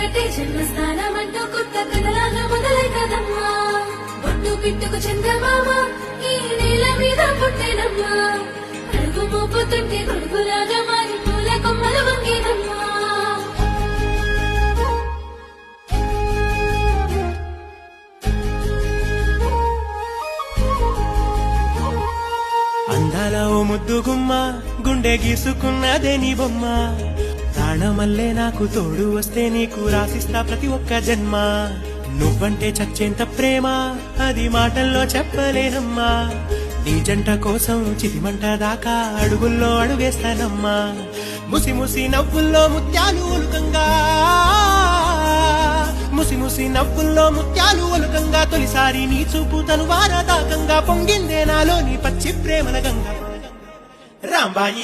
కట్టే జన్మస్థానం అంటూ కొత్త కథలాగా మొదలై కదమ్మా బొట్టు పిట్టుకు చందమామ ఈ నేల మీద పుట్టేనమ్మా అడుగు మోపుతుంటే గొడుగులాగా మారి పూల కొమ్మలు వంగేనమ్మా అందాల ఓ ముద్దు గుమ్మ గుండె గీసుకున్నదే నీ బొమ్మ ప్రాణమల్లే నాకు తోడు వస్తే నీకు రాసిస్తా ప్రతి ఒక్క జన్మ నువ్వంటే చచ్చేంత ప్రేమ అది మాటల్లో చెప్పలేనమ్మా నీ జంట కోసం చితిమంట దాకా అడుగుల్లో అడుగేస్తానమ్మా ముసి ముసి నవ్వుల్లో ముత్యాలు ఒలుకంగా ముసి ముసి నవ్వుల్లో ముత్యాలు ఒలుకంగా తొలిసారి నీ చూపు తను వారదాకంగా పొంగిందే నాలో నీ పచ్చి ప్రేమల గంగా రాంబాయి